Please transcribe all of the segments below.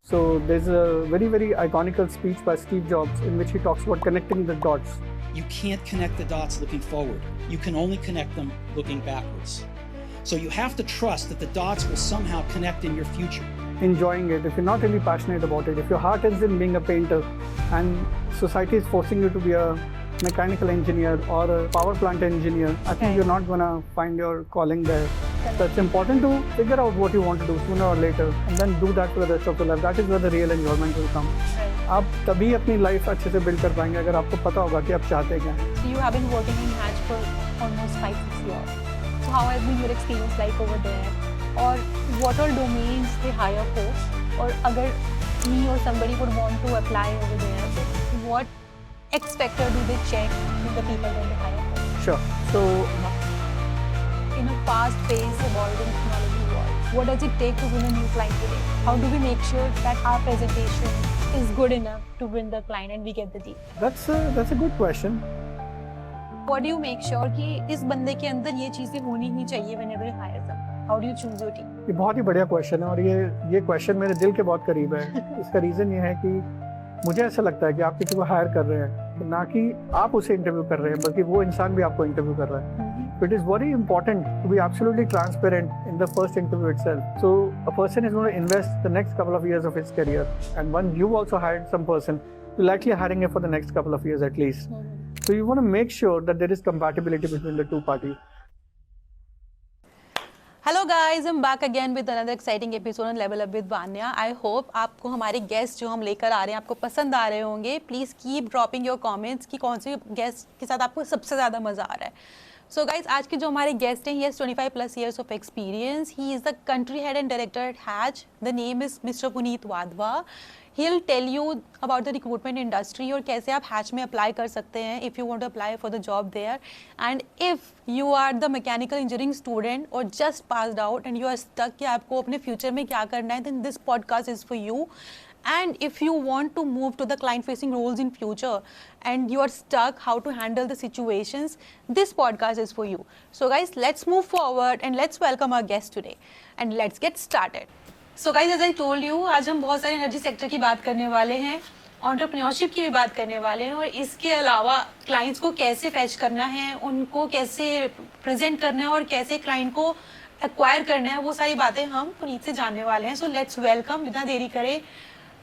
So there's a very, very iconical speech by Steve Jobs in which he talks about connecting the dots. You can't connect the dots looking forward. You can only connect them looking backwards. So you have to trust that the dots will somehow connect in your future. Enjoying it, if you're not really passionate about it, if your heart is in being a painter and society is forcing you to be a mechanical engineer or a power plant engineer, I think you're not going to find your calling there. So it's important to figure out what you want to do sooner or later and then do that for the rest of your life. That is where the real enjoyment will come. आप तभी अपनी life अच्छे से build कर पाएंगे अगर आपको पता होगा कि आप चाहते क्या हैं. So you have been working in Hatch for almost 5-6 years. So how has been your experience like over there? Or what all domains they hire for? Or अगर me or somebody would want to apply over there, what X factor do they check with the people that they hire for? Sure. So in a fast-paced, evolving technology world, what does it take to win a new client today? How do we make sure that our presentation is good enough to win the client and we get the deal? that's a good question. What do you make sure कि इस बंदे के अंदर ये चीजें होनी ही चाहिए whenever you hire them? How do you choose your team? ये बहुत ही बढ़िया क्वेश्चन है और ये क्वेश्चन मेरे दिल के बहुत करीब है. इसका रीज़न ये है कि मुझे ऐसा लगता है कि आप किसी को हायर कर रहे हैं तो ना कि आप उसे इंटरव्यू कर रहे हैं बल्कि वो इंसान भी आपको इंटरव्यू कर रहा है. It is very important to be absolutely transparent in the first interview itself. So a person is going to invest the next couple of years of his career, and when you also hired some person, you're likely hiring him for the next couple of years at least. So you want to make sure that there is compatibility between the two parties. Hello guys, I'm back again with another exciting episode on Level Up with Vanya. I hope आपको हमारे guest जो हम लेकर आ रहे हैं आपको पसंद आ रहे होंगे. Please keep dropping your comments कि कौन से गेस्ट के साथ आपको सबसे ज़्यादा मज़ा आ रहा है. So guys, आज के जो हमारे गेस्ट हैं, he has 25 plus years of experience. He is the country head and director at Hatch. The name is Mr. Puneet Vadwa. He'll tell you about the recruitment industry और कैसे आप Hatch में apply कर सकते हैं if you want to apply for the job there. And if you are the mechanical engineering student or just passed out and you are stuck कि आपको अपने future में क्या करना है, then this podcast is for you. And if you want to move to the client-facing roles in future and you are stuck how to handle the situations, this podcast is for you. So guys, let's move forward and let's welcome our guest today. And let's get started. So guys, as I told you, आज हम बहुत सारे energy sector की बात करने वाले हैं, entrepreneurship की भी बात करने वाले हैं और इसके अलावा क्लाइंट्स को कैसे फैच करना है, उनको कैसे प्रेजेंट करना है और कैसे क्लाइंट को एक्वायर करना है, वो सारी बातें हम पुनीत से जानने वाले हैं. सो लेट्स वेलकम, बिना देरी करे.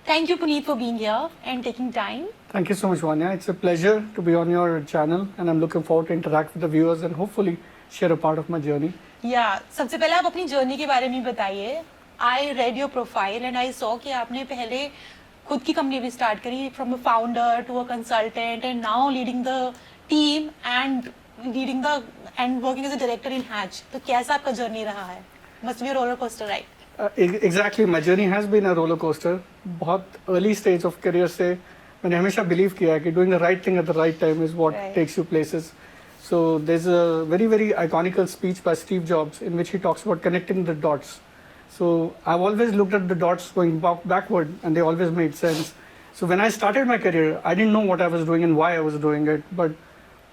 Thank you, Puneet, for being here and taking time. Thank you so much, Vanya. It's a pleasure to be on your channel and I'm looking forward to interact with the viewers and hopefully share a part of my journey. Yeah, सबसे पहले आप अपनी journey के बारे में बताइए. I read your profile and I saw कि आपने पहले खुद की कंपनी भी स्टार्ट करी from a founder to a consultant and now leading the team and working as a director in Hatch. तो कैसा आपका जर्नी रहा है? Must be a roller coaster ride. Exactly, my journey has been a roller coaster. बहुत early stage of career से मैंने हमेशा believe किया कि doing the right thing at the right time is what takes you places. So there's a very, very iconical speech by Steve Jobs in which he talks about connecting the dots. So I've always looked at the dots going backward and they always made sense. So when I started my career, I didn't know what I was doing and why I was doing it. But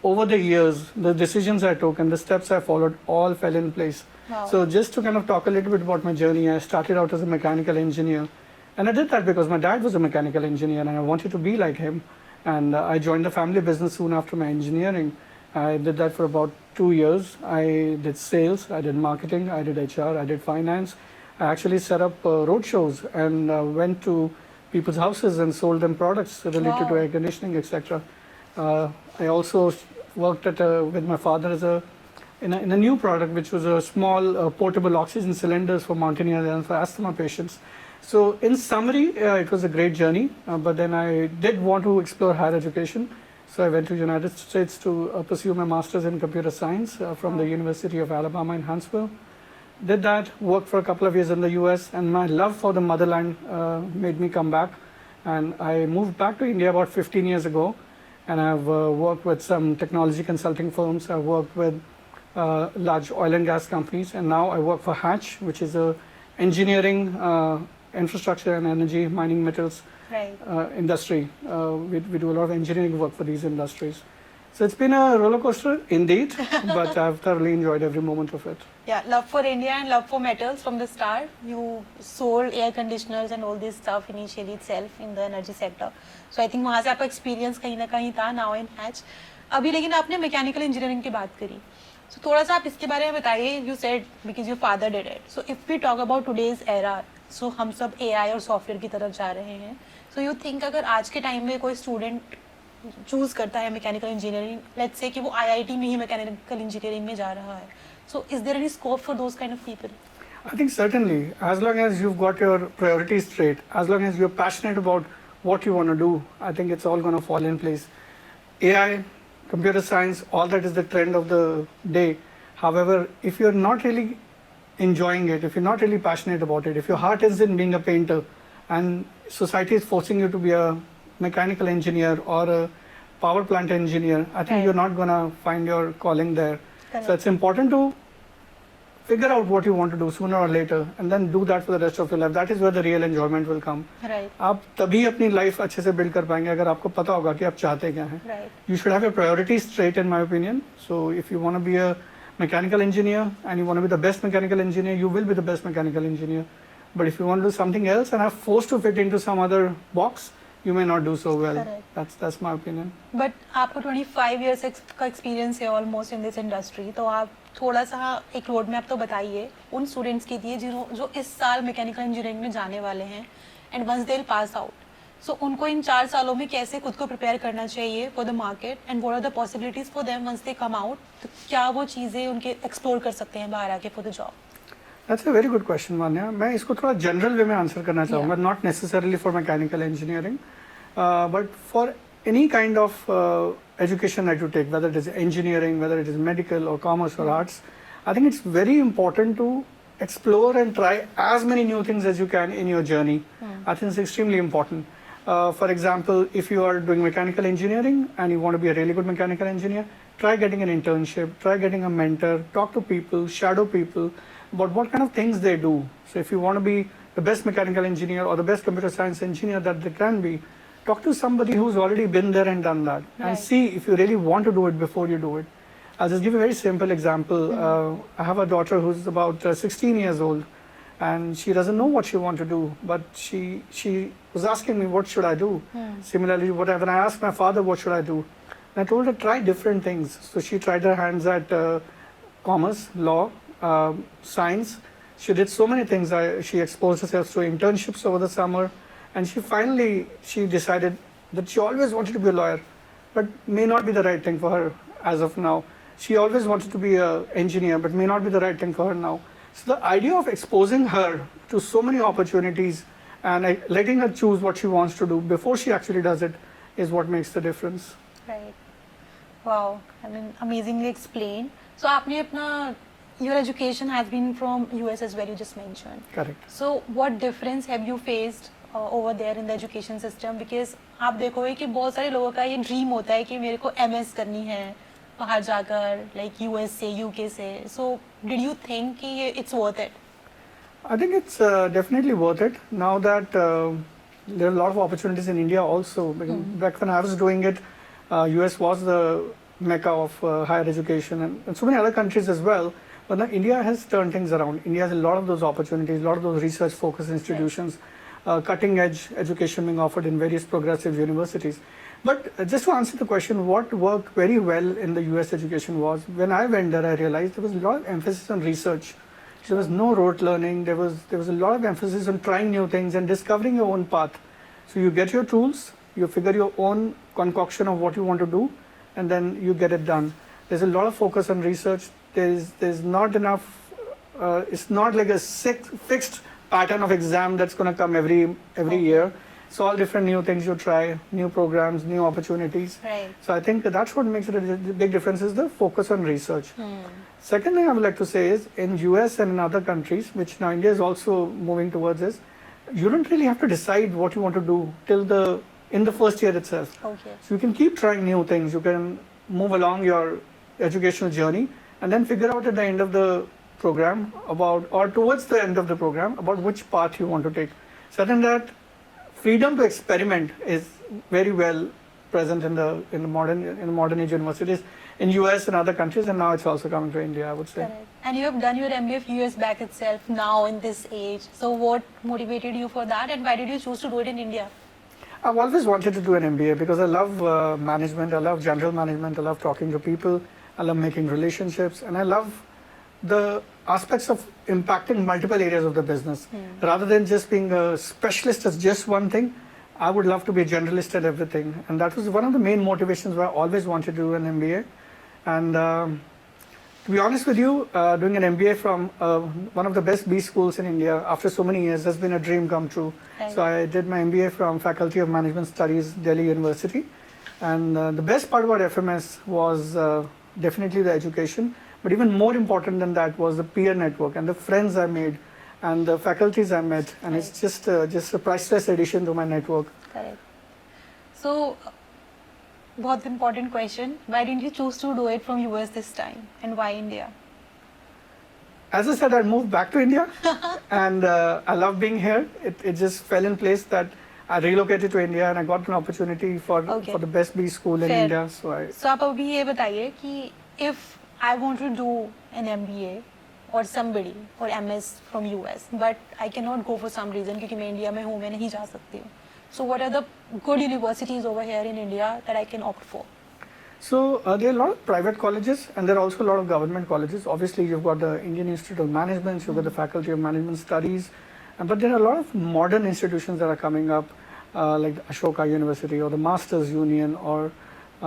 over the years, the decisions I took and the steps I followed all fell in place. Wow. So just to kind of talk a little bit about my journey, I started out as a mechanical engineer. And I did that because my dad was a mechanical engineer and I wanted to be like him. And I joined the family business soon after my engineering. I did that for about 2 years. I did sales, I did marketing, I did HR, I did finance. I actually set up road shows and went to people's houses and sold them products related to air conditioning, etc. I also worked with my father in a new product, which was a small portable oxygen cylinders for mountaineers and for asthma patients. So in summary, it was a great journey, but then I did want to explore higher education. So I went to the United States to pursue my master's in computer science from the University of Alabama in Huntsville. Did that, worked for a couple of years in the US, and my love for the motherland made me come back. And I moved back to India about 15 years ago, and I've worked with some technology consulting firms. I've worked with large oil and gas companies, and now I work for Hatch, which is a engineering, infrastructure and energy, mining metals industry. We do a lot of engineering work for these industries. So it's been a roller coaster indeed, but I've thoroughly enjoyed every moment of it. Yeah, love for India and love for metals from the start. You sold air conditioners and all this stuff initially itself in the energy sector. So I think वहाँ से आपका experience कहीं ना कहीं था now in Hatch. अभी लेकिन आपने mechanical engineering की बात करी. So थोड़ा सा आप इसके बारे में बताइए. You said because your father did it. So if we talk about today's era, so हम सब AI और software की तरफ जा रहे हैं. So you think अगर आज के time में कोई student चूज करता है मैकेनिकल इंजीनियरिंग, लेट्स से कि वो आईआईटी में ही मैकेनिकल इंजीनियरिंग में जा रहा है, so is there any scope for those kind of people? I think certainly, as long as you've got your priorities straight, as long as you're passionate about what you want to do, I think it's all going to fall in place. AI, computer science, all that is the trend of the day. However, if you're not really enjoying it, if you're not really passionate about it, if your heart is in being a painter and society is forcing you to be a mechanical engineer or a power plant engineer, I think you're not going to find your calling there. Correct. So it's important to figure out what you want to do sooner or later and then do that for the rest of your life. That is where the real enjoyment will come. Right. आप तभी अपनी life अच्छे से build कर पाएंगे अगर आपको पता होगा कि आप चाहते क्या हैं. Right. You should have your priorities straight, in my opinion. So if you want to be a mechanical engineer and you want to be the best mechanical engineer, you will be the best mechanical engineer. But if you want to do something else and are forced to fit into some other box, you may not do so well. Correct. That's my opinion. But आपको 25 years का experience है almost in this industry, तो आप थोड़ा सा एक road map तो बताइए उन स्टूडेंट्स के लिए जो इस साल मैकेनिकल इंजीनियरिंग में जाने वाले हैं and once they will pass out, so उनको इन 4 सालों में कैसे खुद को प्रिपेयर करना चाहिए for the market and what are the possibilities for them once they come out, तो क्या वो चीज़ें उनके एक्सप्लोर कर सकते हैं बाहर आके for the job? That's a very good question, Vanya. मैं इसको थोड़ा जनरल वे में आंसर करना चाहूँगा, not necessarily for mechanical engineering, but for any kind of education that you take, whether it is engineering, whether it is medical or commerce or arts. I think it's very important to explore and try as many new things as you can in your journey. I think it's extremely important. For example, if you are doing mechanical engineering and you want to be a really good mechanical engineer, try getting an internship, try getting a mentor, talk to people, shadow people about what kind of things they do. So if you want to be the best mechanical engineer or the best computer science engineer that they can be, talk to somebody who's already been there and done that, and see if you really want to do it before you do it. I'll just give you a very simple example. I have a daughter who's about 16 years old, and she doesn't know what she wants to do, but she was asking me, what should I do? Similarly, when I asked my father, what should I do? And I told her, try different things. So she tried her hands at commerce, law, science. She did so many things. She exposed herself to internships over the summer, and she decided that she always wanted to be a lawyer, but may not be the right thing for her as of now. She always wanted to be an engineer, but may not be the right thing for her now. So the idea of exposing her to so many opportunities and letting her choose what she wants to do before she actually does it is what makes the difference. Right. Wow. I mean, amazingly explained. So आपने अपना your education has been from US as well, you just mentioned. Correct. So what difference have you faced over there in the education system? Because आप देखोगे कि बहुत सारे लोगों का ये ड्रीम होता है कि मेरे को MS करनी है बाहर जाकर, like US से, UK से. So did you think कि it's worth it? I think it's definitely worth it. Now that there are a lot of opportunities in India also. Back when I was doing it, US was the mecca of higher education, and so many other countries as well. But now India has turned things around. India has a lot of those opportunities, a lot of those research-focused institutions, cutting-edge education being offered in various progressive universities. But just to answer the question, what worked very well in the US education was, when I went there, I realized there was a lot of emphasis on research. There was no rote learning. There was a lot of emphasis on trying new things and discovering your own path. So you get your tools, you figure your own concoction of what you want to do, and then you get it done. There's a lot of focus on research. There's not enough. It's not like a fixed pattern of exam that's going to come every year. It's all different new things you try, new programs, new opportunities. Right. So I think that's what makes it a big difference, is the focus on research. Second thing I would like to say is, in US and in other countries, which now India is also moving towards, is you don't really have to decide what you want to do in the first year itself. Okay. So you can keep trying new things. You can move along your educational journey and then figure out at the end of the program or towards the end of the program about which path you want to take. So I think that freedom to experiment is very well present in the modern age universities in US and other countries, and now it's also coming to India, I would say. Correct. And you have done your MBA a few years back itself, now in this age. So what motivated you for that, and why did you choose to do it in India? I've always wanted to do an MBA because I love management, I love general management, I love talking to people, I love making relationships, and I love the aspects of impacting multiple areas of the business. Rather than just being a specialist as just one thing, I would love to be a generalist at everything. And that was one of the main motivations why I always wanted to do an MBA. And to be honest with you, doing an MBA from one of the best B schools in India after so many years has been a dream come true. Right. So I did my MBA from Faculty of Management Studies, Delhi University. And the best part about FMS was definitely the education. But even more important than that was the peer network and the friends I made and the faculties I met. And Right. it's just a priceless addition to my network. Correct. So, बहुत important question. Why didn't you choose to do it from US this time, and why India? As I said, I moved back to India and I love being here. It just fell in place that I relocated to India and I got an opportunity for the best B school in Fair. India. So आप अभी ये बताइए कि if I want to do an MBA or somebody or MS from US, but I cannot go for some reason क्योंकि मैं India में हूँ, मैं नहीं जा सकती हूँ. So what are the good universities over here in India that I can opt for? So there are a lot of private colleges and there are also a lot of government colleges. Obviously, you've got the Indian Institute of Management, you've got the Faculty of Management Studies, but there are a lot of modern institutions that are coming up, like the Ashoka University or the Masters Union or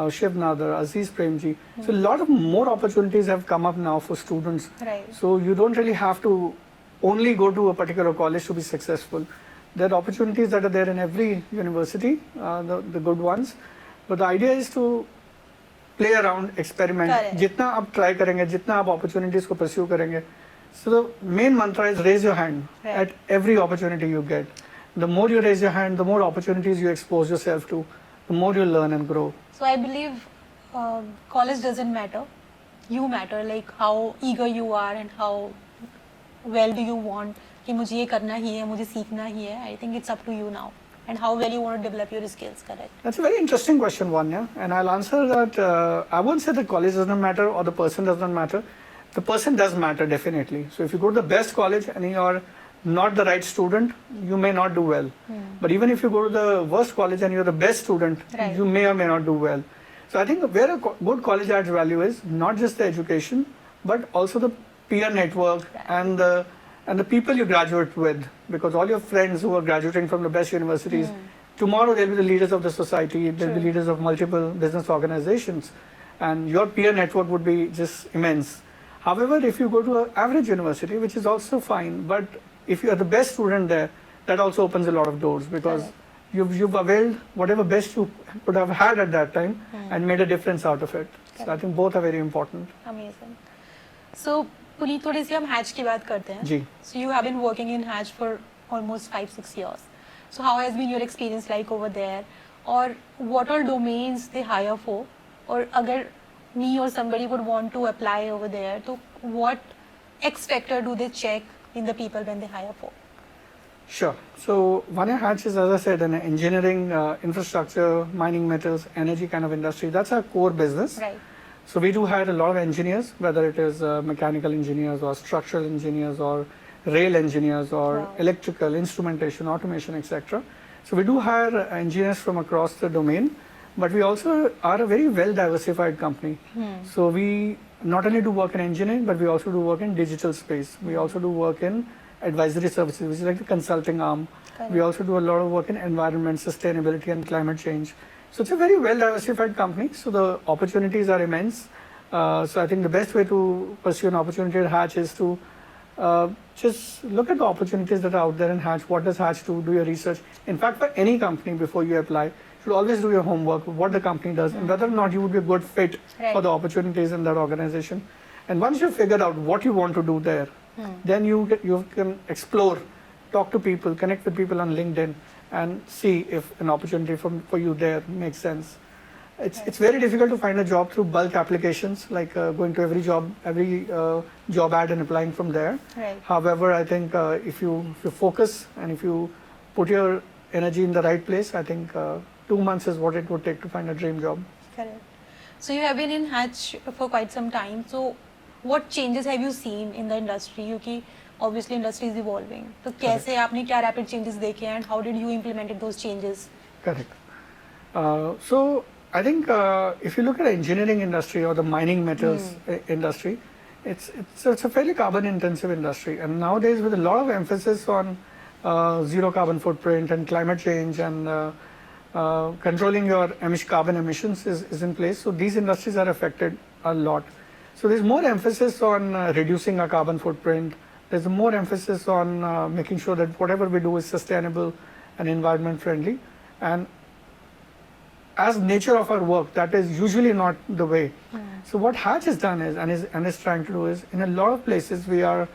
Shiv Nadar, Aziz Premji. So a lot of more opportunities have come up now for students. Right. So you don't really have to only go to a particular college to be successful. There are opportunities that are there in every university, the good ones. But the idea is to play around, experiment. Correct. जितना आप try करेंगे, जितना आप opportunities को pursue करेंगे. So the main mantra is raise your hand Right. at every opportunity you get. The more you raise your hand, the more opportunities you expose yourself to, the more you learn and grow. So I believe college doesn't matter. You matter, like how eager you are and how well do you want कि मुझे ये करना ही है, मुझे सीखना ही है. I think it's up to you now. And how well you want to develop your skills, correct? That's a very interesting question, Vanya. And I'll answer that. I won't say the college doesn't matter or the person doesn't matter. The person does matter, definitely. So if you go to the best college and you're not the right student, you may not do well. But even if you go to the worst college and you're the best student, Right. you may or may not do well. So I think where a good college adds value is not just the education, but also the peer network and the people you graduate with, because all your friends who are graduating from the best universities, tomorrow they'll be the leaders of the society, they'll be leaders of multiple business organizations, and your peer network would be just immense. However, if you go to an average university, which is also fine, but if you are the best student there, that also opens a lot of doors, because you've availed whatever best you could have had at that time and made a difference out of it. So I think both are very important. Amazing. So Puneet, थोड़ी सी हम hatch की बात करते हैं. जी. So you have been working in Hatch for almost 5-6 years. So how has been your experience like over there? Or what all domains they hire for? Or अगर me or somebody would want to apply over there, so what X factor do they check in the people when they hire for? Sure. So Vanya Hatch is, as I said, an engineering, infrastructure, mining metals, energy kind of industry. That's our core business. Right. So we do hire a lot of engineers, whether it is mechanical engineers or structural engineers or rail engineers or electrical, instrumentation, automation, etc. So we do hire engineers from across the domain, but we also are a very well diversified company. So we not only do work in engineering, but we also do work in digital space. We also do work in advisory services, which is like the consulting arm. We also do a lot of work in environment, sustainability and climate change. So it's a very well diversified company. So the opportunities are immense. So I think the best way to pursue an opportunity at Hatch is to just look at the opportunities that are out there in Hatch. What does Hatch do? Do your research. In fact, for any company before you apply, you should always do your homework, what the company does and whether or not you would be a good fit for the opportunities in that organization. And once you've figured out what you want to do there, then you can explore, talk to people, connect with people on LinkedIn and see if an opportunity for you there makes sense. It's very difficult to find a job through bulk applications, like going to every job ad and applying from there. Right. However, I think if you focus and if you put your energy in the right place, I think 2 months is what it would take to find a dream job. Correct. So you have been in Hatch for quite some time. So what changes have you seen in the industry? क्योंकि obviously industry is evolving. तो कैसे आपने क्या rapid changes देखे and how did you implement those changes? Correct. So I think if you look at the engineering industry or the mining metals industry, it's a fairly carbon intensive industry, and nowadays with a lot of emphasis on zero carbon footprint and climate change and controlling your carbon emissions is in place. So these industries are affected a lot. So there's more emphasis on reducing our carbon footprint. There's more emphasis on making sure that whatever we do is sustainable and environment friendly. And as nature of our work, that is usually not the way. So what Hatch has done is trying to do is, in a lot of places we are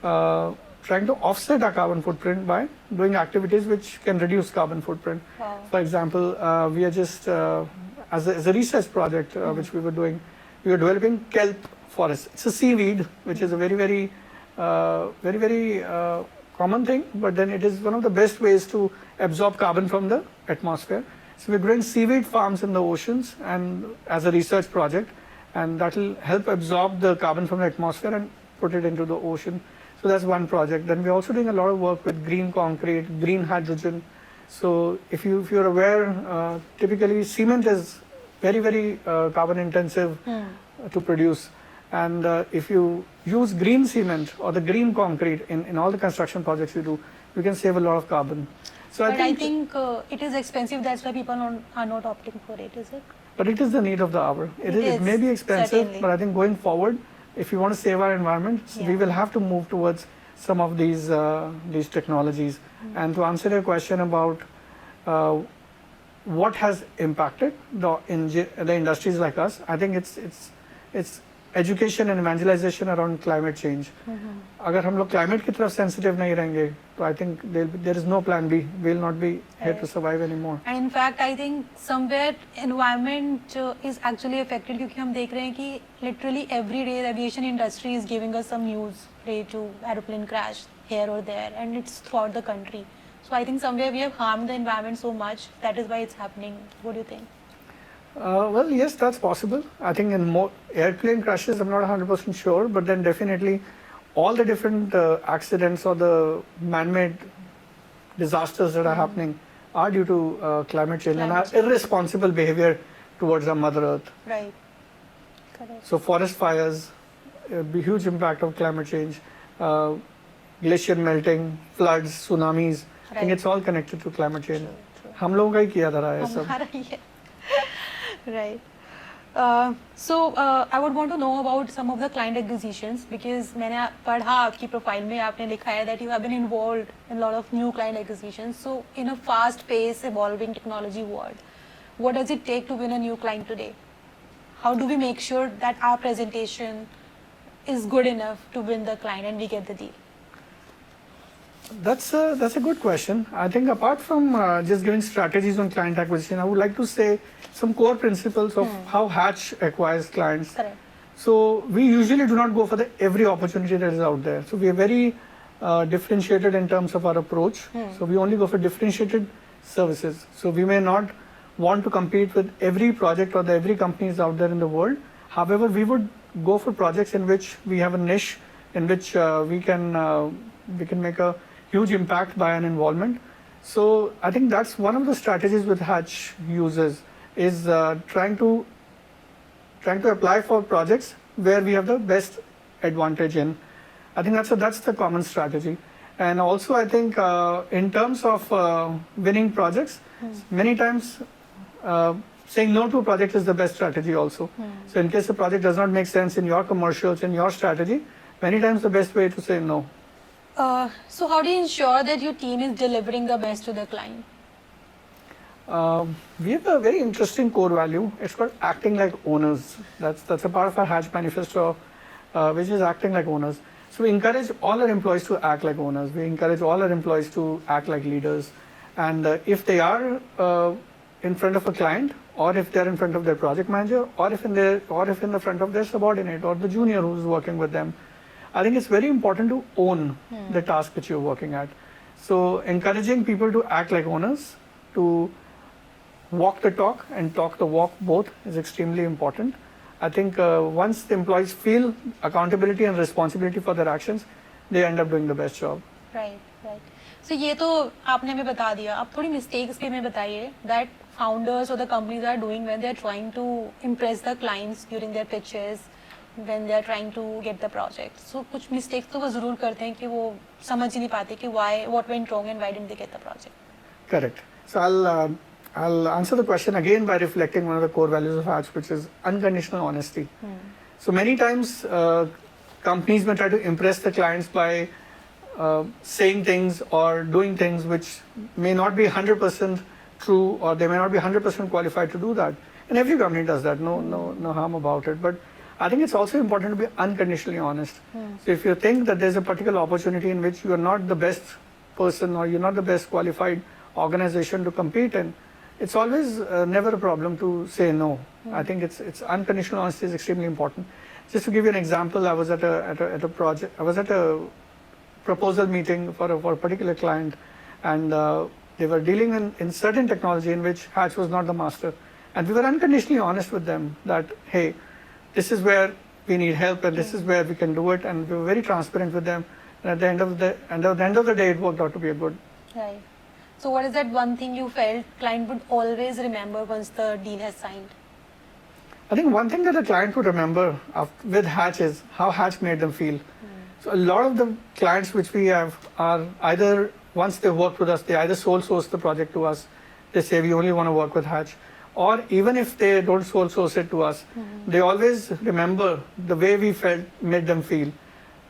trying to offset our carbon footprint by doing activities which can reduce carbon footprint. Wow. For example, we are just as a research project which we were doing, we were developing kelp forest. It's a seaweed which is a very common thing, but then it is one of the best ways to absorb carbon from the atmosphere. So we're growing seaweed farms in the oceans and as a research project, and that will help absorb the carbon from the atmosphere and put it into the ocean. So that's one project. Then we're also doing a lot of work with green concrete, green hydrogen. So if you're aware, typically cement is very carbon intensive to produce. And if you use green cement or the green concrete in all the construction projects you do, you can save a lot of carbon. So I think it is expensive. That's why people are not opting for it, is it? But it is the need of the hour. It may be expensive, certainly. but I think going forward, if you want to save our environment, we will have to move towards some of these technologies. And to answer your question about what has impacted the industries like us, I think it's education and evangelization around climate change. अगर हम लोग climate की तरफ sensitive नहीं रहेंगे, तो I think there is no plan B. We will not be here to survive anymore. And in fact, I think somewhere environment is actually affected क्योंकि हम देख रहे हैं कि literally every day the aviation industry is giving us some news related to aeroplane crash here or there, and it's throughout the country. So I think somewhere we have harmed the environment so much. That is why it's happening. What do you think? Well, yes, that's possible. I think in more airplane crashes, I'm not 100% sure, but then definitely all the different accidents or the man-made disasters that are happening are due to climate change and our irresponsible behavior towards our Mother Earth. Right. Correct. So forest fires, a huge impact of climate change, glacier melting, floods, tsunamis. I think it's all connected to climate change. हम लोगों का ही किया जा रहा है सब. हमारा ही है. Right. So I would want to know about some of the client acquisitions because मैंने पढ़ा आपकी प्रोफाइल में आपने लिखा है that you have been involved in a lot of new client acquisitions. So in a fast-paced, evolving technology world, what does it take to win a new client today? How do we make sure that our presentation is good enough to win the client and we get the deal? That's a good question. I think apart from just giving strategies on client acquisition, I would like to say some core principles of how Hatch acquires clients. Correct. So we usually do not go for every opportunity that is out there. So we are very differentiated in terms of our approach. So we only go for differentiated services. So we may not want to compete with every project or every company is out there in the world. However, we would go for projects in which we have a niche in which we can make a huge impact by an involvement. So I think that's one of the strategies with Hatch uses is trying to apply for projects where we have the best advantage in. I think that's the common strategy. And also I think in terms of winning projects, many times saying no to a project is the best strategy also. So in case the project does not make sense in your commercials, in your strategy, many times the best way to say no. So how do you ensure that your team is delivering the best to the client? We have a very interesting core value. It's called acting like owners. That's a part of our Hatch manifesto, which is acting like owners. So we encourage all our employees to act like owners. We encourage all our employees to act like leaders. And if they are in front of a client, or if they're in front of their project manager, or if in the front of their subordinate or the junior who's working with them, I think it's very important to own the task that you're working at. So encouraging people to act like owners, to walk the talk and talk the walk both is extremely important. I think once the employees feel accountability and responsibility for their actions, they end up doing the best job. Right, right. So ये तो आपने हमें बता दिया. अब थोड़ी mistakes के हमें बताइए that founders or the companies are doing when they are trying to impress the clients during their pitches, when they are trying to get the project. So कुछ mistakes तो वो जरूर करते हैं कि वो समझ ही नहीं पाते कि what went wrong and why didn't they get the project. Correct. So I'll answer the question again by reflecting one of the core values of Hatch, which is unconditional honesty. So many times companies may try to impress the clients by saying things or doing things which may not be 100% true, or they may not be 100% qualified to do that. And every company does that, no harm about it. But I think it's also important to be unconditionally honest. So if you think that there's a particular opportunity in which you are not the best person or you're not the best qualified organization to compete in, it's always never a problem to say no. I think it's unconditional honesty is extremely important. Just to give you an example, I was at a project. I was at a proposal meeting for a particular client, and they were dealing in certain technology in which Hatch was not the master, and we were unconditionally honest with them that hey, this is where we need help and this is where we can do it, and we were very transparent with them. And at the end of the day, it worked out to be a good. Right. So what is that one thing you felt client would always remember once the deal has signed? I think one thing that a client would remember with Hatch is how Hatch made them feel. So a lot of the clients which we have are either, once they work with us, they either sole source the project to us, they say we only want to work with Hatch, or even if they don't sole source it to us, they always remember the way we made them feel.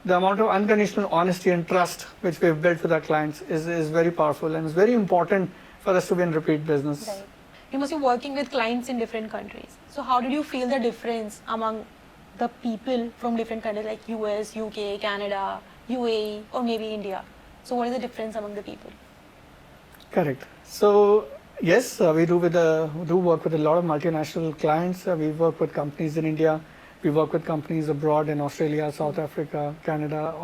The amount of unconditional honesty and trust which we've built with our clients is very powerful, and it's very important for us to be in repeat business. Right. You must be working with clients in different countries. So how did you feel the difference among the people from different countries like US, UK, Canada, UAE, or maybe India? So what is the difference among the people? Correct. So yes, we do work with a lot of multinational clients. We work with companies in India. We work with companies abroad in Australia, South Africa, Canada,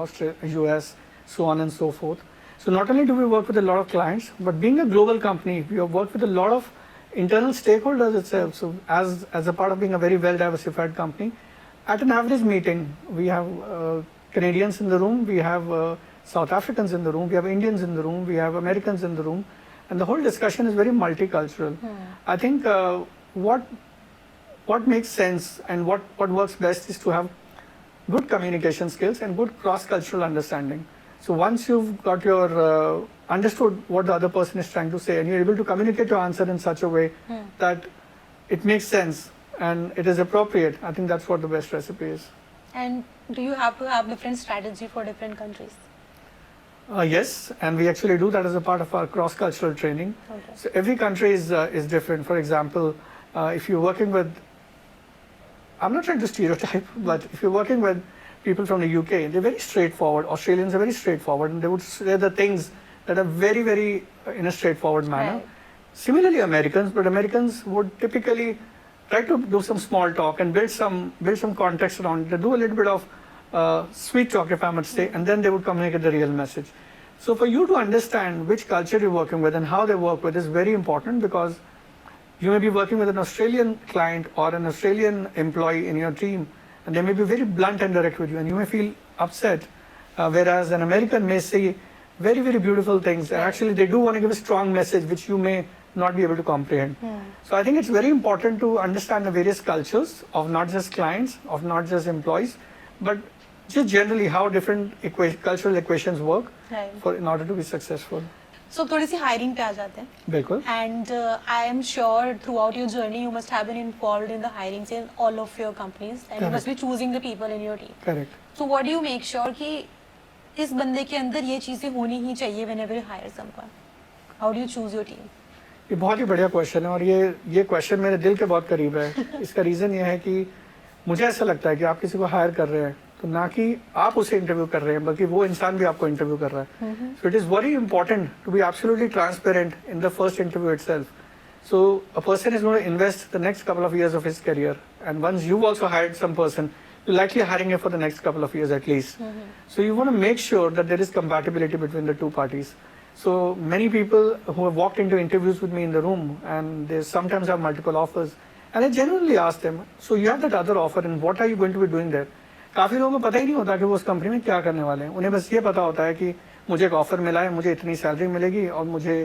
US, so on and so forth. So not only do we work with a lot of clients, but being a global company, we have worked with a lot of internal stakeholders itself. So as a part of being a very well-diversified company, at an average meeting, we have Canadians in the room, we have South Africans in the room, we have Indians in the room, we have Americans in the room, and the whole discussion is very multicultural. I think what makes sense and what works best is to have good communication skills and good cross-cultural understanding. So once you've got your understood what the other person is trying to say, and you're able to communicate your answer in such a way that it makes sense and it is appropriate, I think that's what the best recipe is. And do you have to have different strategy for different countries? Yes, and we actually do that as a part of our cross-cultural training. Okay. So every country is different. For example, if you're working with, I'm not trying to stereotype, but if you're working with people from the UK, they're very straightforward. Australians are very straightforward, and they would say the things that are very, very in a straightforward manner. Right. Similarly, Americans would typically try to do some small talk and build some context around it. They do a little bit of sweet talk, if I must say, and then they would communicate the real message. So for you to understand which culture you're working with and how they work with is very important, because you may be working with an Australian client or an Australian employee in your team, and they may be very blunt and direct with you, and you may feel upset, whereas an American may say very, very beautiful things, and actually they do want to give a strong message which you may not be able to comprehend. So I think it's very important to understand the various cultures of not just clients, of not just employees, but just generally how different cultural equations work in order to be successful. So थोड़ी सी hiring पे आ जाते हैं. बिल्कुल. And I am sure throughout your journey you must have been involved in the hiring in all of your companies, and you must be choosing the people in your team. Correct. So what do you make sure कि इस बंदे के अंदर ये चीजें होनी ही चाहिए whenever you hire someone? How do you choose your team? ये बहुत ही बढ़िया क्वेश्चन है, और ये क्वेश्चन मेरे दिल के बहुत करीब है. इसका रीज़न ये है कि मुझे ऐसा लगता है कि आप किसी को हायर कर रहे हैं तो ना कि आप उसे इंटरव्यू कर रहे हैं, बल्कि वो इंसान भी आपको इंटरव्यू कर रहा है. So it is very important to be absolutely transparent in the first interview itself. So a person is going to invest the next couple of years of his career, and once you also hired some person, you're likely hiring him for the next couple of years at least. So you want to make sure that there is compatibility between the two parties. So many people who have walked into interviews with me in the room, and they sometimes have multiple offers, and I genuinely ask them, so you have that other offer, and what are you going to be doing there? काफ़ी लोगों को पता ही नहीं होता कि वो उस company में क्या करने वाले हैं. उन्हें बस ये पता होता है कि मुझे एक ऑफर मिला है, मुझे इतनी सैलरी मिलेगी और मुझे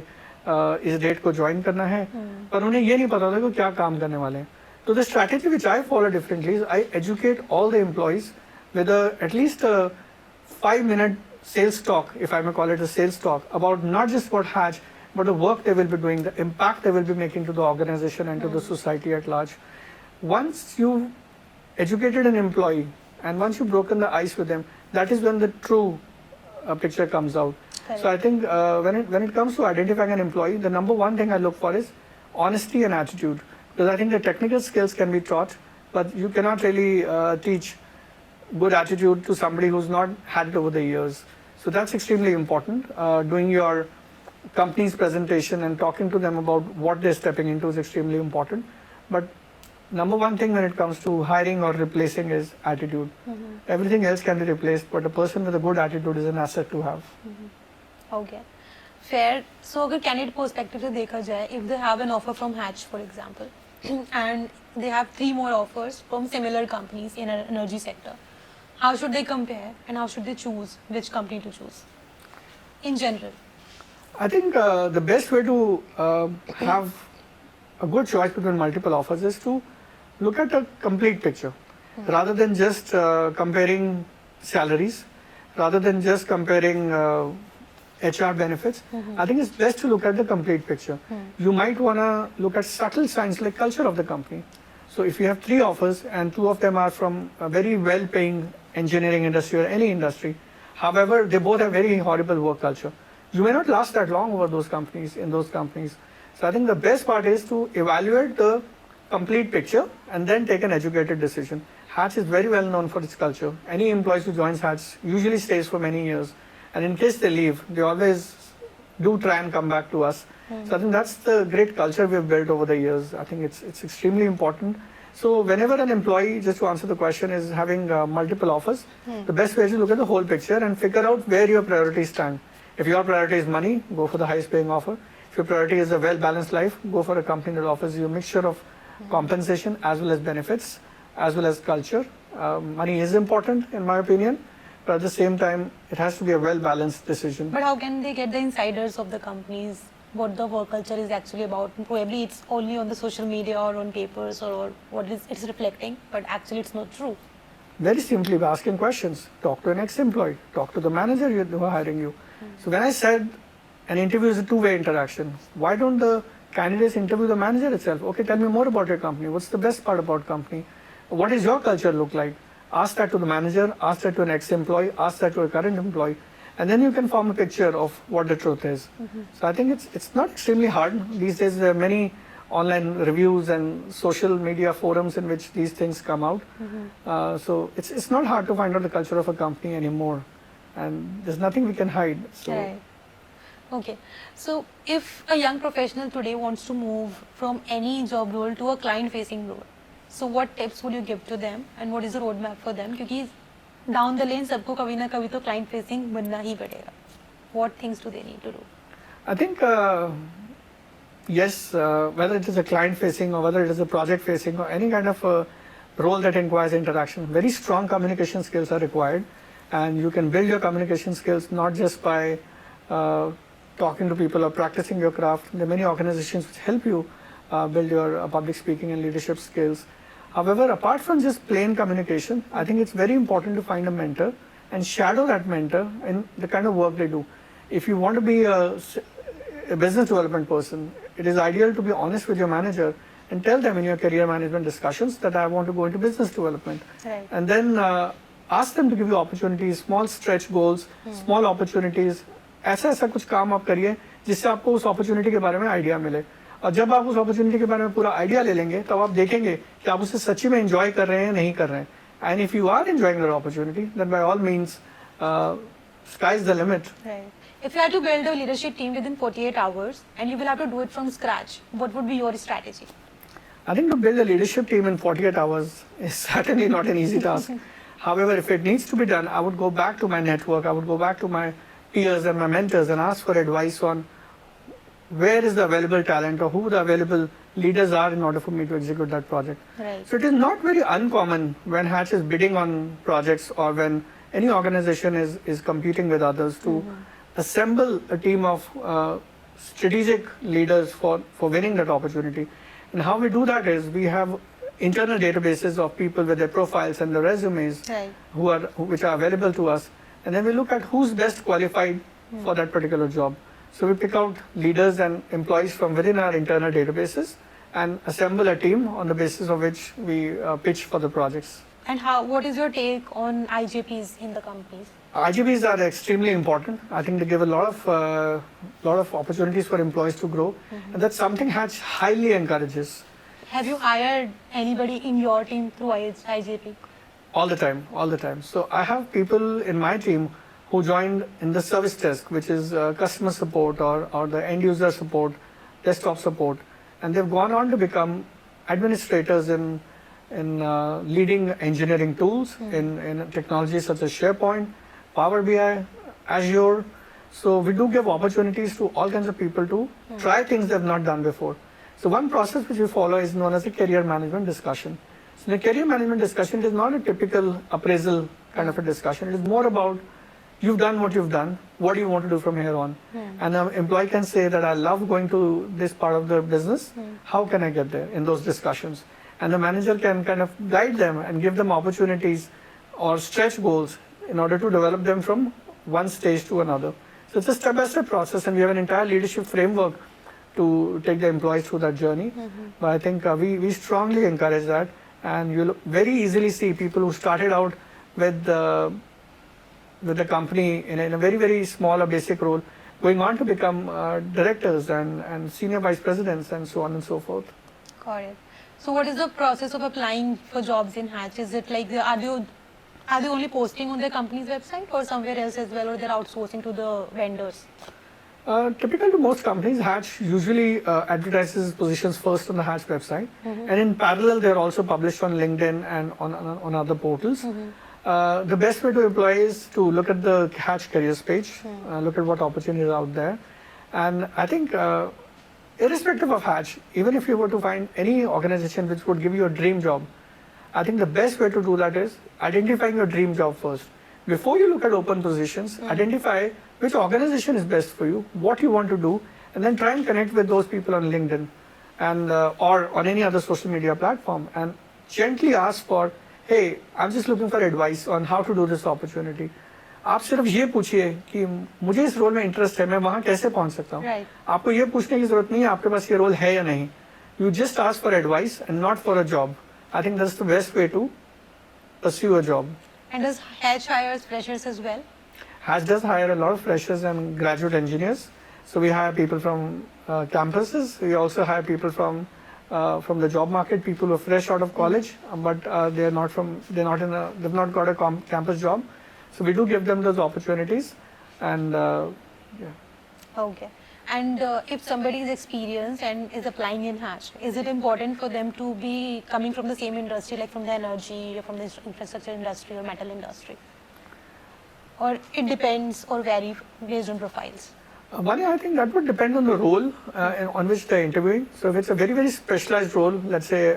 इस डेट को ज्वाइन करना है, पर उन्हें ये नहीं पता होता कि वो क्या काम करने वाले हैं. So the strategy which I follow differently is I educate all the employees with at least a 5-minute sales talk, if I may call it a sales talk, about not just about Hatch, but the work they will be doing, the impact they will be making to the organization and to the society at large. Once you've educated an employee and once you've broken the ice with them, that is when the true picture comes out. Correct. So I think when it comes to identifying an employee, the number one thing I look for is honesty and attitude. Because I think the technical skills can be taught, but you cannot really teach good attitude to somebody who's not had it over the years. So that's extremely important. Doing your company's presentation and talking to them about what they're stepping into is extremely important. But number one thing when it comes to hiring or replacing is attitude. Everything else can be replaced, but a person with a good attitude is an asset to have. Okay. Fair. So अगर candidate perspective से देखा जाए, if they have an offer from Hatch, for example, and they have 3 more offers from similar companies in an energy sector, how should they compare and how should they choose which company to choose in general? I think the best way to have a good choice between multiple offers is to look at a complete picture rather than just comparing salaries, rather than just comparing HR benefits. I think it's best to look at the complete picture. You might want to look at subtle signs like culture of the company. So if you have 3 offers and 2 of them are from a very well-paying engineering industry or any industry, however, they both have very horrible work culture. You may not last that long over those companies, in those companies. So I think the best part is to evaluate the complete picture and then take an educated decision. Hatch is very well known for its culture. Any employees who joins Hatch usually stays for many years. And in case they leave, they always do try and come back to us. So I think that's the great culture we've built over the years. I think it's extremely important. So whenever an employee, just to answer the question, is having multiple offers, the best way is to look at the whole picture and figure out where your priorities stand. If your priority is money, go for the highest paying offer. If your priority is a well-balanced life, go for a company that offers you a mixture of compensation as well as benefits, as well as culture. Money is important in my opinion, but at the same time, it has to be a well-balanced decision. But how can they get the insiders of the companies, what the work culture is actually about? Probably it's only on the social media or on papers or what it's reflecting, but actually it's not true. Very simply by asking questions. Talk to an ex-employee, talk to the manager who are hiring you. So when I said an interview is a two-way interaction, why don't the candidates interview the manager itself? Okay, tell me more about your company. What's the best part about company? What does your culture look like? Ask that to the manager, ask that to an ex-employee, ask that to a current employee, and then you can form a picture of what the truth is. So I think it's not extremely hard. These days there are many online reviews and social media forums in which these things come out. So it's not hard to find out the culture of a company anymore. And there's nothing we can hide. So. Right. Okay. So if a young professional today wants to move from any job role to a client-facing role, so what tips would you give to them and what is the roadmap for them? Because down the lane, सबको कभी ना कभी तो client-facing बनना ही पड़ेगा. What things do they need to do? I think yes, whether it is a client-facing or whether it is a project-facing or any kind of role that requires interaction, very strong communication skills are required. And you can build your communication skills not just by talking to people or practicing your craft. There are many organizations which help you build your public speaking and leadership skills. However, apart from just plain communication, I think it's very important to find a mentor and shadow that mentor in the kind of work they do. If you want to be a business development person, it is ideal to be honest with your manager and tell them in your career management discussions that I want to go into business development. Right. And then ask them to give you opportunities, small stretch goals, small opportunities. ऐसा कुछ काम आप करिए जिससे आपको उस opportunity के बारे में idea मिले. और जब आप उस opportunity के बारे में पूरा idea ले लेंगे, तब आप देखेंगे कि आप उसे सच्ची में enjoy कर रहे हैं या नहीं कर रहे हैं. And if you are enjoying that opportunity, then by all means, sky's the limit. Right. If you had to build a leadership team within 48 hours and you will have to do it from scratch, what would be your strategy? I think to build a leadership team in 48 hours is certainly not an easy task. However, if it needs to be done, I would go back to my network, I would go back to my peers and my mentors and ask for advice on where is the available talent or who the available leaders are in order for me to execute that project. Right. So it is not very uncommon when Hatch is bidding on projects or when any organization is competing with others to assemble a team of strategic leaders for winning that opportunity. And how we do that is we have internal databases of people with their profiles and their resumes Right. which are available to us. And then we look at who's best qualified for that particular job. So we pick out leaders and employees from within our internal databases and assemble a team on the basis of which we pitch for the projects. And what is your take on IJPs in the companies? IGBs are extremely important. I think they give a lot of opportunities for employees to grow, and that's something Hatch highly encourages. Have you hired anybody in your team through IJP? All the time. So I have people in my team who joined in the service desk, which is customer support or the end user support, desktop support, and they've gone on to become administrators in leading engineering tools in technologies such as SharePoint, Power BI, Azure. So we do give opportunities to all kinds of people to try things they've not done before. So one process which we follow is known as a career management discussion. So the career management discussion is not a typical appraisal kind of a discussion. It is more about you've done what you've done. What do you want to do from here on? And an employee can say that I love going to this part of the business. How can I get there in those discussions? And the manager can kind of guide them and give them opportunities or stretch goals in order to develop them from one stage to another. So it's a step-by-step process, and we have an entire leadership framework to take the employees through that journey. But I think we strongly encourage that, and you'll very easily see people who started out with the company in a very, very small or basic role, going on to become directors and senior vice presidents and so on and so forth. Got it. So what is the process of applying for jobs in Hatch? Is it like are they only posting on their company's website or somewhere else as well, or they're outsourcing to the vendors? Typical to most companies, Hatch usually advertises positions first on the Hatch website, and in parallel they're also published on LinkedIn and on other portals. The best way to apply is to look at the Hatch careers page, look at what opportunities are out there, and I think irrespective of Hatch, even if you were to find any organization which would give you a dream job, I think the best way to do that is identifying your dream job first. Before you look at open positions, identify which organization is best for you, what you want to do, and then try and connect with those people on LinkedIn and or on any other social media platform, and gently ask for, hey, I'm just looking for advice on how to do this opportunity. आप सिर्फ ये पूछिए कि मुझे इस role में interest है, मैं वहाँ कैसे पहुँच सकता हूँ. आपको ये पूछने की जरूरत नहीं है आपके पास ये रोल है या नहीं. You just ask for advice and not for a job. I think that's the best way to pursue a job. And does Hatch hire freshers as well? Hatch does hire a lot of freshers and graduate engineers. So we hire people from campuses. We also hire people from the job market, people who are fresh out of college, but they've not got a campus job. So we do give them those opportunities, and yeah. Okay. And if somebody is experienced and is applying in Hatch, is it important for them to be coming from the same industry, like from the energy or from the infrastructure industry or metal industry? Or it depends or vary based on profiles? Vanya, I think that would depend on the role on which they're interviewing. So if it's a very, very specialized role, let's say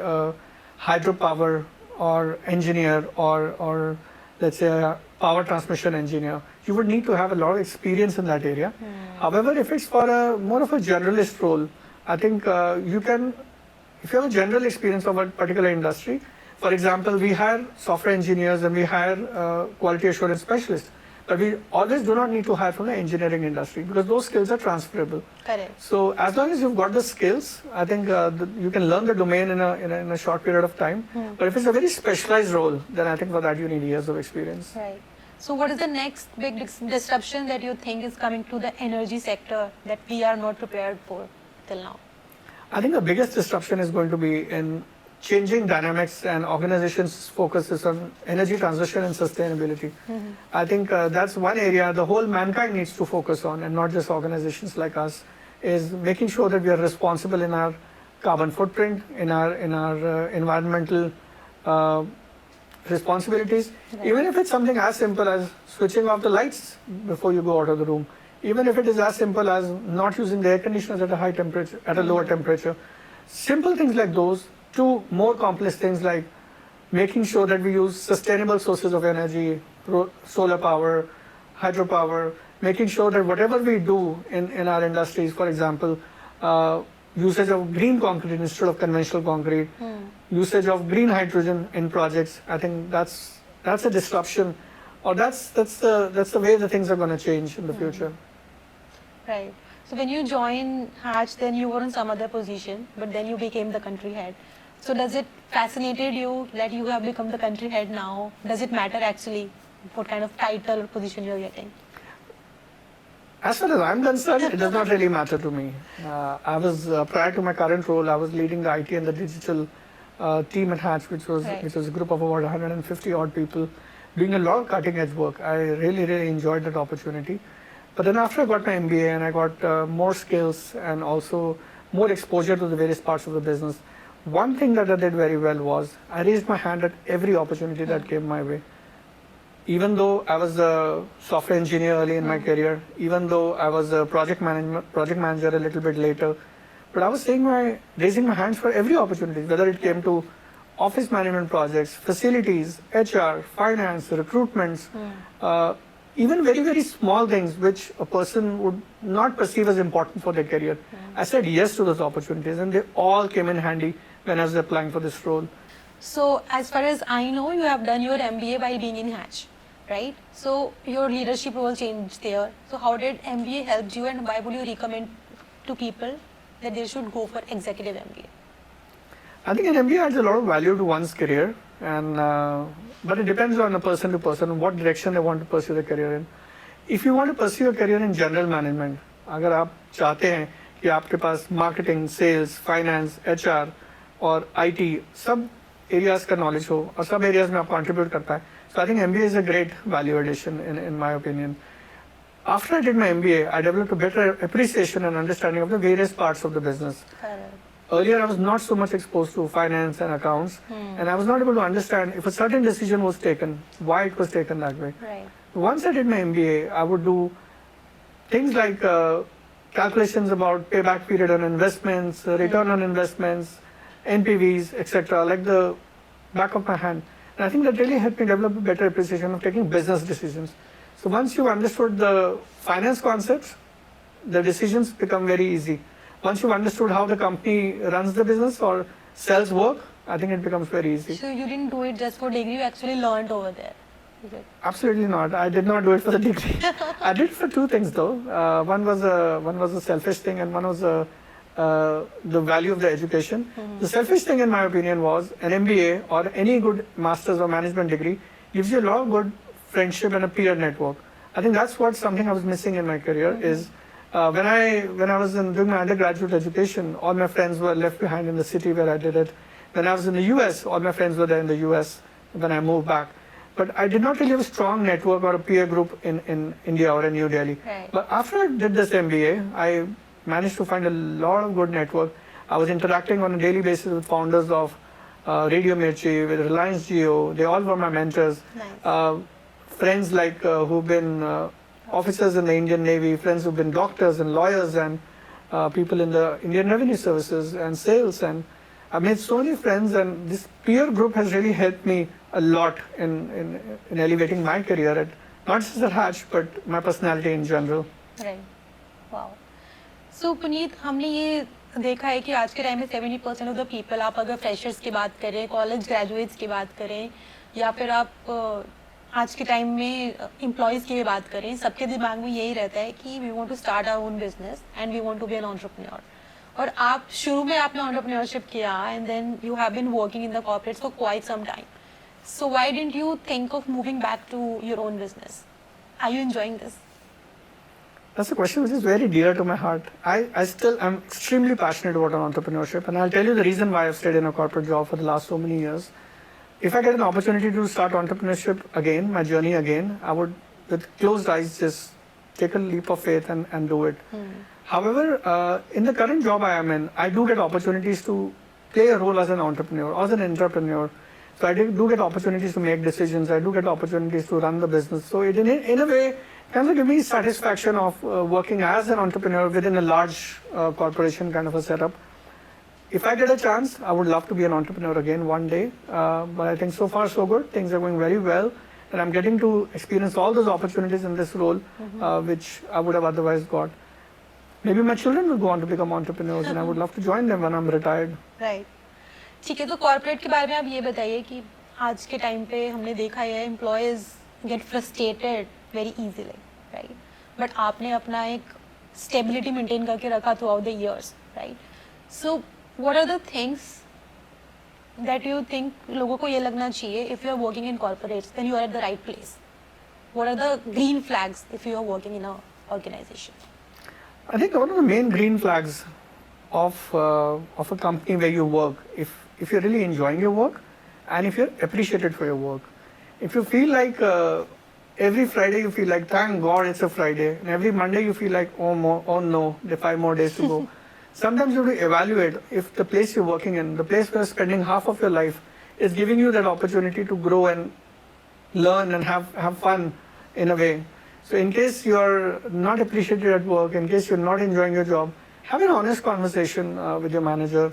hydropower or engineer or let's say a power transmission engineer, you would need to have a lot of experience in that area. However, if it's for more of a generalist role, I think you can, if you have a general experience of a particular industry, for example, we hire software engineers and we hire quality assurance specialists. But we always do not need to hire from the engineering industry because those skills are transferable. Correct. So as long as you've got the skills, I think you can learn the domain in a short period of time. But if it's a very specialized role, then I think for that you need years of experience. Right. So what is the next big disruption that you think is coming to the energy sector that we are not prepared for till now? I think the biggest disruption is going to be in changing dynamics and organizations' focuses on energy transition and sustainability. I think that's one area the whole mankind needs to focus on, and not just organizations like us, is making sure that we are responsible in our carbon footprint, in our environmental responsibilities, Right. even if it's something as simple as switching off the lights before you go out of the room, even if it is as simple as not using the air conditioners at a high temperature, at a lower temperature. Simple things like those, to more complex things like making sure that we use sustainable sources of energy, solar power, hydropower, making sure that whatever we do in our industries, for example, usage of green concrete instead of conventional concrete, usage of green hydrogen in projects, I think that's a disruption, or that's the way the things are going to change in the future. Right. So when you joined Hatch, then you were in some other position, but then you became the country head. So does it fascinated you that you have become the country head now? Does it matter actually what kind of title or position you're getting? As far as I'm concerned, it does not really matter to me. I was prior to my current role, I was leading the IT and the digital team at Hatch, which was a group of about 150 odd people, doing a lot of cutting edge work. I really enjoyed that opportunity. But then after I got my MBA and I got more skills and also more exposure to the various parts of the business, one thing that I did very well was I raised my hand at every opportunity that came my way. Even though I was a software engineer early in my career, even though I was a project manager a little bit later, but I was raising my hands for every opportunity, whether it came to office management projects, facilities, HR, finance, recruitments, even very small things which a person would not perceive as important for their career. I said yes to those opportunities, and they all came in handy when I was applying for this role. So as far as I know, you have done your MBA while being in Hatch, right? So your leadership role changed there. So how did MBA help you, and why would you recommend to people that they should go for executive MBA? I think an MBA adds a lot of value to one's career, and but it depends on a person to person what direction they want to pursue their career in. If you want to pursue a career in general management, अगर आप चाहते हैं कि आपके पास marketing, sales, finance, HR और IT सब areas का knowledge हो और सब areas में आप contribute करता है, so I think MBA is a great value addition in my opinion. After I did my MBA, I developed a better appreciation and understanding of the various parts of the business. Correct. Earlier, I was not so much exposed to finance and accounts, and I was not able to understand if a certain decision was taken, why it was taken that way. Right. Once I did my MBA, I would do things like calculations about payback period on investments, return on investments, NPVs, etc., like the back of my hand. And I think that really helped me develop a better appreciation of taking business decisions. So once you understood the finance concepts, the decisions become very easy. Once you've understood how the company runs the business or sells work, I think it becomes very easy. So you didn't do it just for degree, you actually learned over there. Is it? Absolutely not. I did not do it for the degree. I did it for two things though. One was a selfish thing, and one was the value of the education. The selfish thing, in my opinion, was an MBA or any good master's or management degree gives you a lot of good friendship and a peer network. I think that's something I was missing in my career is. When I was doing my undergraduate education, all my friends were left behind in the city where I did it. When I was in the US, all my friends were there in the US when I moved back. But I did not really have a strong network or a peer group in India or in New Delhi. Right. But after I did this MBA, I managed to find a lot of good network. I was interacting on a daily basis with founders of Radio Mirchi, with Reliance Jio. They all were my mentors. Nice. Friends like who've been officers in the Indian Navy, friends who've been doctors and lawyers and people in the Indian Revenue Services and sales, and I've made so many friends, and this peer group has really helped me a lot in elevating my career at not just at Hatch but my personality in general. Right. Wow. So Puneet, हमने ये देखा है कि आज के time में 70% of the people, आप अगर फ्रेशर्स की बात करें, कॉलेज ग्रेजुएट्स की बात करें, या फिर आप आज के टाइम में एम्प्लॉयज़ की बात करें, सबके दिमाग में यही रहता है कि we want to start our own business and we want to be an entrepreneur. और आप शुरू में आपने एंटरप्रेन्योरशिप किया and then you have been working in the corporates for quite some time. So why didn't you think of moving back to your own business? Are you enjoying this? That's a question which is very dear to my heart. I still am extremely passionate about entrepreneurship, and I'll tell you the reason why I've stayed in a corporate job for the last so many years. If I get an opportunity to start entrepreneurship again, my journey again, I would, with closed eyes, just take a leap of faith and do it. However, in the current job I am in, I do get opportunities to play a role as an entrepreneur, as an entrepreneur. So I do get opportunities to make decisions. I do get opportunities to run the business. So it in a way kind of give me satisfaction of working as an entrepreneur within a large corporation kind of a setup. If I get a chance, I would love to be an entrepreneur again one day. But I think so far so good. Things are going very well. And I'm getting to experience all those opportunities in this role, which I would have otherwise got. Maybe my children will go on to become entrepreneurs and I would love to join them when I'm retired. Right. ठीक है, तो corporate के बारे में आप ये बताइए कि आज के टाइम पे हमने देखा है employees get frustrated very easily, right? But आपने अपना एक स्टेबिलिटी मेंटेन करके रखा throughout the years, right? So what are the things that you think लोगों को ये लगना चाहिए if you are working in corporates then you are at the right place? What are the green flags if you are working in a organisation? I think one of the main green flags of a company where you work, if you're really enjoying your work and if you're appreciated for your work. If you feel like every Friday you feel like thank God it's a Friday, and every Monday you feel like oh no, there are 5 more days to go. Sometimes you have to evaluate if the place you're working in, the place where you're spending half of your life, is giving you that opportunity to grow and learn and have fun in a way. So in case you're not appreciated at work, in case you're not enjoying your job, have an honest conversation with your manager.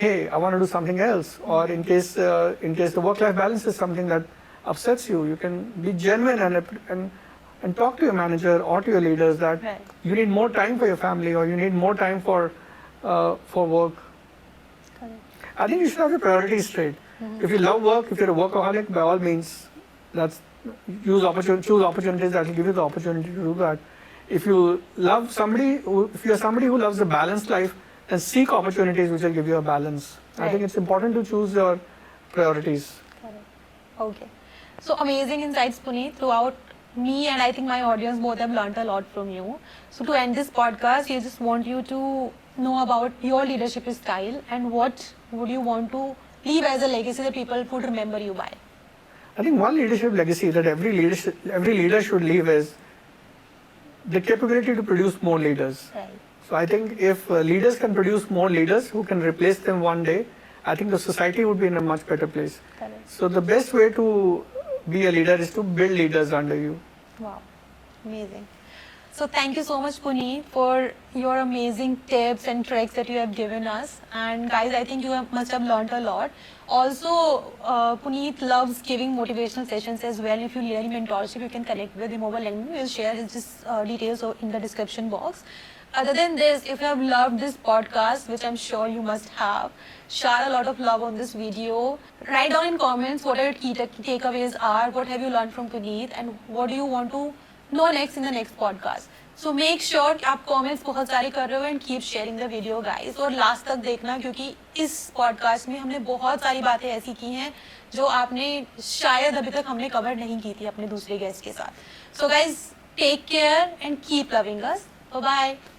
Hey, I want to do something else. Or in case the work-life balance is something that upsets you, you can be genuine and talk to your manager or to your leaders that you need more time for your family or you need more time for work. Correct. I think you should have your priorities straight. If you love work, if you're a workaholic, by all means, choose opportunities that will give you the opportunity to do that. If you love somebody, if you're somebody who loves a balanced life, then seek opportunities which will give you a balance. I think it's important to choose your priorities. Correct. Okay. So amazing insights, Puneet. Throughout me and I think my audience both have learned a lot from you. So to end this podcast, I just want you to know about your leadership style and what would you want to leave as a legacy that people would remember you by. I think one leadership legacy that every leader should leave is the capability to produce more leaders. Right. So I think if leaders can produce more leaders who can replace them one day, I think the society would be in a much better place. Correct. So the best way to be a leader is to build leaders under you. Wow. Amazing. So thank you so much, Puneet, for your amazing tips and tricks that you have given us. And guys, I think you must have learned a lot. Also, Puneet loves giving motivational sessions as well. If you need any mentorship, you can connect with him over LinkedIn. We'll share his details in the description box. Other than this, if you have loved this podcast, which I'm sure you must have, share a lot of love on this video. Write down in comments what your key takeaways are, what have you learned from Puneet, and what do you want to know next in the next podcast. So make sure कि आप comments बहुत सारे कर रहे हो and keep sharing the video, guys. और last तक देखना क्योंकि इस podcast में हमने बहुत सारी बातें ऐसी की हैं जो आपने शायद अभी तक हमने cover नहीं की थी अपने दूसरे guest के साथ. So guys, take care and keep loving us. Bye bye.